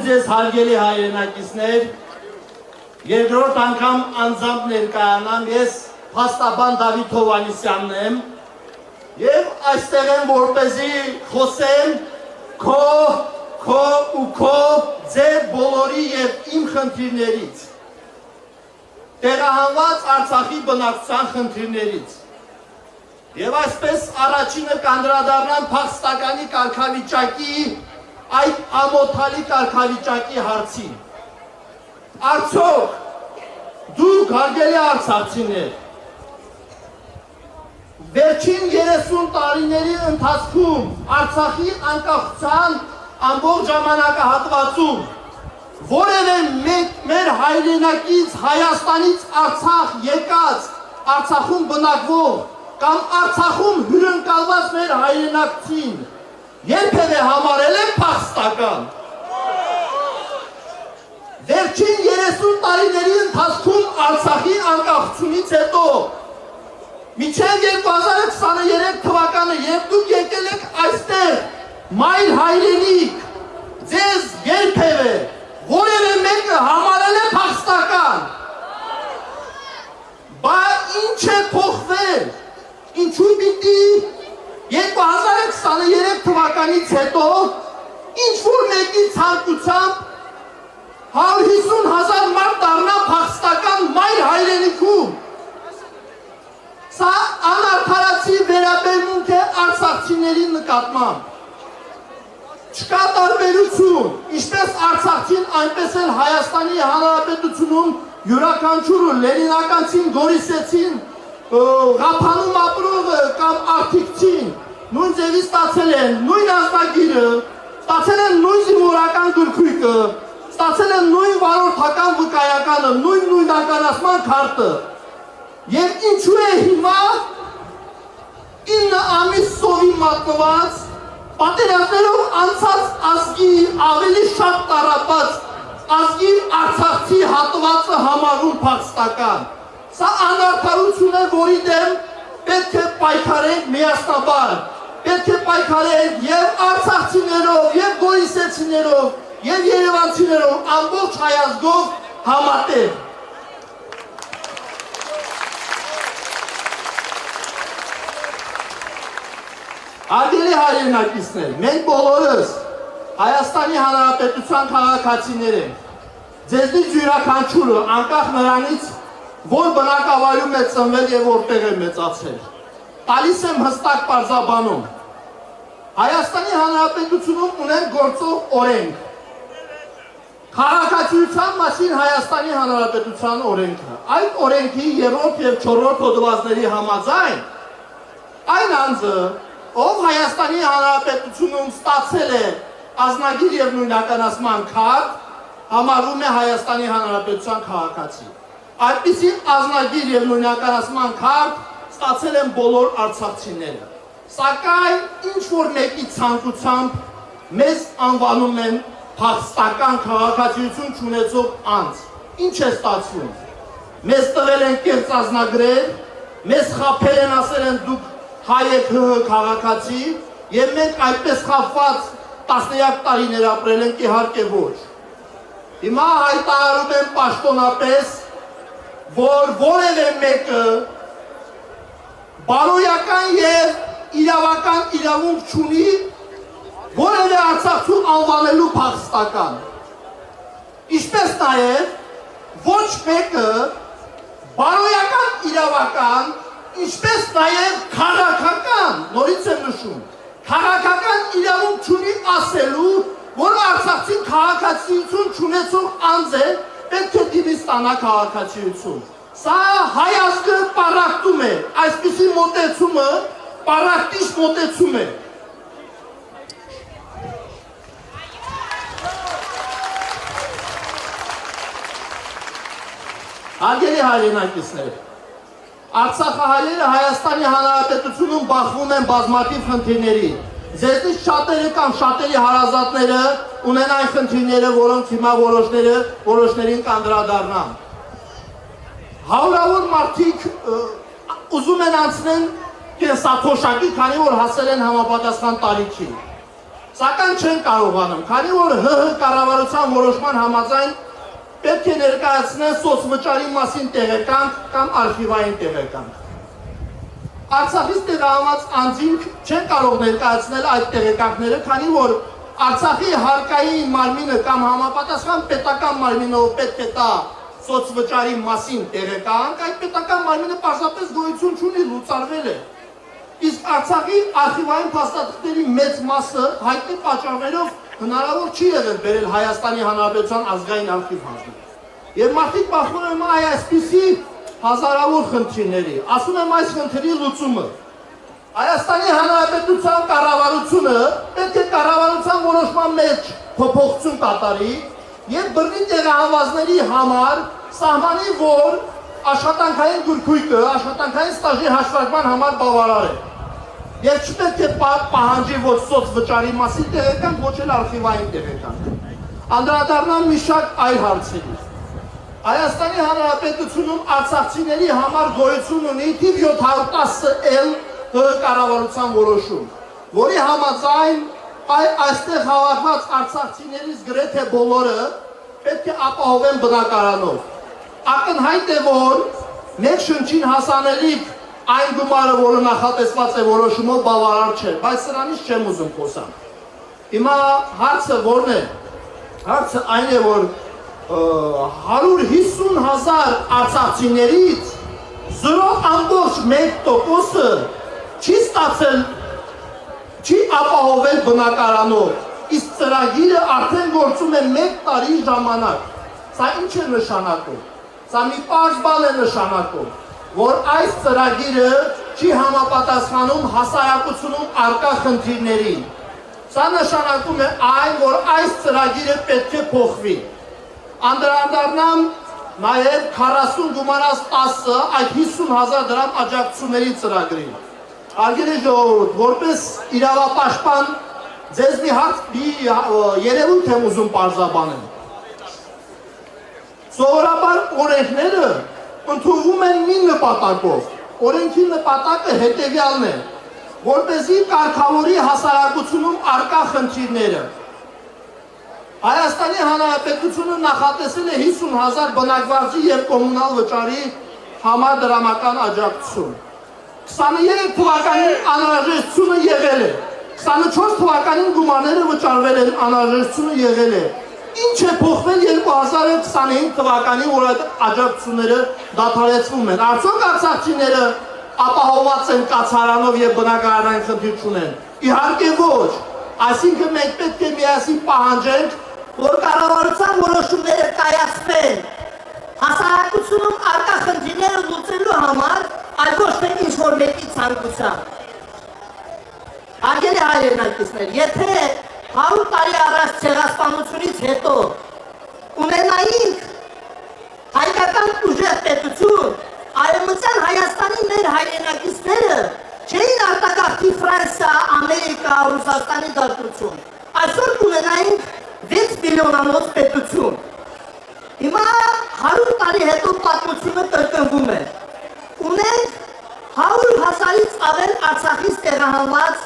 Ձեզ հարգելի հայրենակիցներ, երկրորդ անգամ անձամբ ներկայանամ, ես փաստաբան Դավիթ Հովհաննիսյանն եմ եւ այստեղ եմ որպեսզի խոսեմ քո ու քո ձեր բոլորի եւ իմ խնդիրներից, տեղահանված Արցախի բնակչության խնդիրներից եւ այսպես առաջինը կանդրադառնամ փախստականի կարգավիճակի այդ ամոթալի կարգավիճակի հարցին։ Արդյոք դուք հարգելի արցախցիներ, վերջին 30 տարիների ընթացքում Արցախի անկախության ամբողջ ժամանակահատվածում որևէ մեր հայրենակից Հայաստանից Արցախ եկած, Արցախում բնակվող կամ Արցախում հյուրընկալված մեր հայրենակցին երբևէ համարել են փախստական։ Վերջին 30 տարիների ընթացքում Արցախի անկախությունից հետո մինչև 2023 թվականը, երբ դուք եկել եք այստեղ մայր հայրենիք, ձեզ երբևէ որևէ մեկը համարել է փախստական։ Բայց ինչ է փոխվել, ինչու պիտի 2023 թվականից հետո ինչ-որ մեկի ցանկությամբ 150,000 մարդ դառնա փախստական մայր հայրենիքում։ Սա անարդարացի վերաբերմունք է արցախցիների նկատմամբ։ Չկա տարբերություն, ինչպես Արցախցին, այնպես էլ Հայաստանի Հանրապետությունում յուրաքանչյուրը լենինականցին, գորիսեցին, Ղափանում ապրողը կամ արտիքցին նույն ձևի ստացել են նույն ազնագիրը, ստացել են նույն զինվորական գրքույկը, ստացել են նույն վարորդական վկայականը, նույն նույնականացման քարտը։ Եվ ինչու է հիմա 9 ամիս սովի մատնված, պատերազմներով անցած ազգի ավելի շատ տառապած ազգի արցախցի հատվածը համարում փախստական։ Սա անարդարություն է, որի դեմ պետք է պայքարենք միասնաբար, պետք է պայքարենք եւ արցախցիներով, եւ գորիսեցիներով, եւ երևանցիներով, ամբողջ հայազգով համատեղ։ Հարգելի հայրենակիցներ, մենք բոլորս Հայաստանի Հանրապետության քաղաքացիներ ենք։ Ձեզնից յուրաքանչյուրը, անկախ նրանից, որ բնակավայրում է ծնվել եւ որտեղ է մեծացել, տալիս եմ հստակ պարզաբանում։ Հայաստանի Հանրապետությունում ունենք գործող օրենք։ Քաղաքացիության մասին Հայաստանի Հանրապետության օրենքը։ Այդ օրենքի 3-րդ եւ 4-րդ հոդվածների համաձայն այն անձը, ով Հայաստանի Հանրապետությունում ստացել է ազնագիր եւ նույնականացման քարտ, համարվում է Հայաստանի Հանրապետության քաղաքացի։ Այդպիսի ազնագիր եւ նույնականացման քարտ ստացել են բոլոր արցախցիները։ Սակայն ինչ-որ մեկի ցանկությամբ մեզ անվանում են փախստական քաղաքացիություն չունեցող անձ։ Ինչ է ստացվում։ Մեզ տվել են կեղծ ազնագրեր, մեզ խաբել են, ասել են դուք հայ եք ՀՀ քաղաքացի, եւ մենք այդպես խաբված տասնյակ տարիներ ապրել ենք, իհարկե ոչ։ Հիմա հայտարարում են պաշտոնապես, որ որևէ մեկը բարոյական եւ իրավական իրավունք չունի որևէ արցախցու անվանելու փախստական։ Ինչպես նաեւ ոչ մեկը բարոյական իրավական, ինչպես նաեւ քաղաքական, նորից եմ նշում, քաղաքական իրավունք չունի ասելու, որ արցախցին քաղաքացիություն չունեցող անձ է, պետք է դիմի ստանա քաղաքացիություն։ Սա հայ ազգը պարակտում է, այսպիսի մոտեցումը պարակտիչ մոտեցում է։ Հարգելի հայրենակիցներ, արցախահայերը Հայաստանի Հանրապետությունում բախվում են բազմաթիվ խնդիրների։ Ձեզնից շատերը կամ շատերի հարազատները ունեն այն խնդիրները, որոնք հիմա որոշներին կանդրադառնան։ Հարյուրավոր մարդիկ ուզում են անցնել կենսաթոշակի, քանի որ հասել են համապատասխան տարիքի։ Սակայն չեն կարողանում, քանի որ ՀՀ կառավարության որոշման համաձայն պետք է ներկայացնեն սոցվճարի մասին տեղեկանք կամ արխիվային տեղեկանք։ Արցախից տեղահանված անձինք չեն կարող ներկայացնել այդ տեղեկանքները, քանի որ Արցախի հարկային մարմինը կամ համապատասխան պետական մարմինը պետք է տա սոցվճարի մասին տեղեկանք, այդ պետական մարմինը պարզապես գոյություն չունի, լուծարվել է։ Իսկ Արցախի արխիվային փաստաթղթերի մեծ մասը հայտնի պատճառներով հնարավոր չի եղել բերել Հայաստանի Հանրապետության ազգային արխիվ հանձնել։ Եվ մարդիկ բախվում են այսպիսի հազարավոր խնդիրների, ասում եմ այս խնդրի լուծումը։ Հայաստանի Հանրապետության կառավարությունը պետք է կառավարության որոշման մեջ փոփոխություն կատարի եւ բռնի տեղահանվածների համար սահմանի, որ աշխատանքային գրքույկը, աշխատանքային ստաժի հաշվարկման համար բավարար է։ Եվ չպետք է պահանջի ոչ սոցվճարի մասին տեղեկանք, ոչ էլ արխիվային տեղեկանք։ Անդրադառնամ մի շարք այլ հարցերի։ Հայաստանի Հանրապետությունում արցախցիների համար գոյություն ունի թիվ 710L կառավարության որոշում, որի համաձայն այստեղ հավաքված արցախցիներից գրեթե բոլորը պետք է ապահովեն բնակարանով։ Ակնհայտ է, որ մեկ շնչին հասանելիք այն գումարը, որը նախատեսված է որոշումով, բավարար չէ, բայց սրանից չեմ ուզում խոսամ։ Հիմա հարցը որն է։ Հարցը այն է, որ 150,000 արցախցիներից 0.1%-ը չի ստացել, չի ապահովել բնակարանով, իսկ ծրագիրը արդեն գործում է 1 տարի ժամանակ։ Սա ինչ է նշանակում։ Սա մի պարզ բան է նշանակում, որ այս ծրագիրը չի համապատասխանում հասարակությունում առկա խնդիրներին։ Սա նշանակում է այն, որ այս ծրագիրը պետք է փոխվի։ Անդրադառնամ նաև 40 գումարած 10-ը այդ 50,000 դրամ աջակցությունների ծրագրին։ Հարգելի ժողովուրդ, որպես իրավապաշտպան ձեզ մի երևույթ եմ ուզում պարզաբանել։ Սովորաբար օրենքները ընդունվում են մի նպատակով։ Օրենքի նպատակը հետևյալն է, որպեսզի կարգավորի հասարակությունում առկա խնդիրները։ Հայաստանի Հանրապետությունը նախատեսել է 50,000 բնակվարձի և կոմունալ վճարի համար դրամական աջակցություն։ 23 թվականին անհրաժեշտությունը եղել է, 24 թվականին գումարները վճարվել են, անհրաժեշտությունը եղել է։ Ինչ է փոխվել 2025 թվականին, որ այդ աջակցությունները դադարեցվում են։ Արդյոք արցախցիները ապահովված են կացարանով և բնակարանային խնդիր չունեն։ Իհարկե ոչ։ Այսինքն մենք պետք է միասին պահանջենք, որ կառավարության որոշումները կայացվեն հասարակությունում առկա խնդիրները լուծելու համար, այլ ոչ թե ինչ-որ մեկի ցանկությամբ։ Հարգելի հայրենակիցներ, եթե 100 տարի առաջ ցեղասպանությունից հետո ունենայինք հայկական ուժեղ պետություն, Արևմտյան Հայաստանի մեր հայրենակիցները չէին արտագաղթի Ֆրանսիա, Ամերիկա, Ռուսաստանի դաշտություն։ Այսօր ունենայինք 6 միլիոնանոց պետություն։ Հիմա 100 տարի հետո պատմությունը կրկնվում է։ Ունենք 100,000-ից ավել Արցախից տեղահանված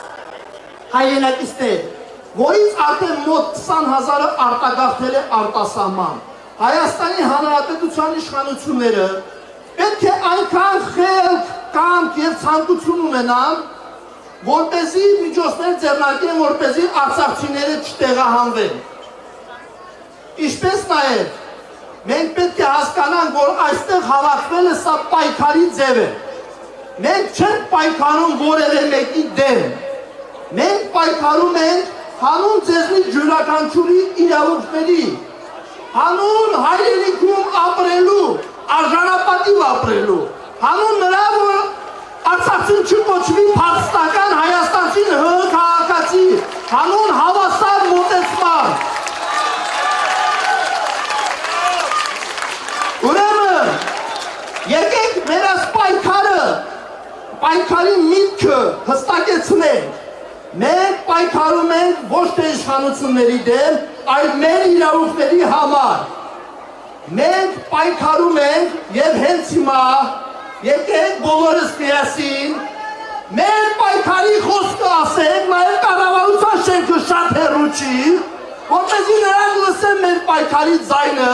հայրենակիցներ, որից արդեն մոտ 20,000-ը արտագաղթել է արտասահման։ Հայաստանի Հանրապետության իշխանությունները պետք է այնքան խելք, կամք և ցանկություն ունենան, որպեսզի միջոցներ ձեռնարկեն, որպեսզի արցախցիները չտեղահանվեն։ Ինչպես նաև մենք պետք է հասկանանք, որ այստեղ հավաքվելը սա պայքարի ձև է։ Մենք չենք պայքարում որևէ մեկի դեմ։ Մենք պայքարում ենք հանուն ձեզնից յուրաքանչյուրի իրավունքների, հանուն հայրենիքում ապրելու, արժանապատիվ ապրելու, հանուն նրա, որ արցախցին չկոչվի փախստական հայաստանցին ՀՀ քաղաքացի, հանուն հավասար մոտեցման։ Ուրեմն, եկեք մեր այս պայքարի միտքը հստակեցնենք։ Մենք պայքարում ենք ոչ թե իշխանությունների դեմ, այլ մեր իրավունքների համար։ Մենք պայքարում ենք և հենց հիմա եկեք բոլորս միասին մեր պայքարի խոսքը ասենք, նաև կառավարության շենքը շատ հեռու չի, որպեսզի նրանք լսեն մեր պայքարի ձայնը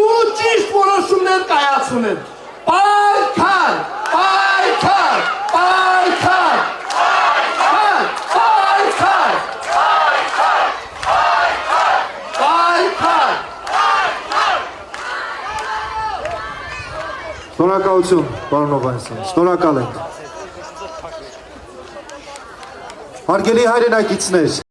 ու ճիշտ որոշումներ կայացնեն։ Պայքար, պայքար, պայքար, պայքար, պայքար։ Շնորհակալություն, պարոն Հովհաննիսյան, շնորհակալ ենք։ Հարգելի հայրենակիցներ,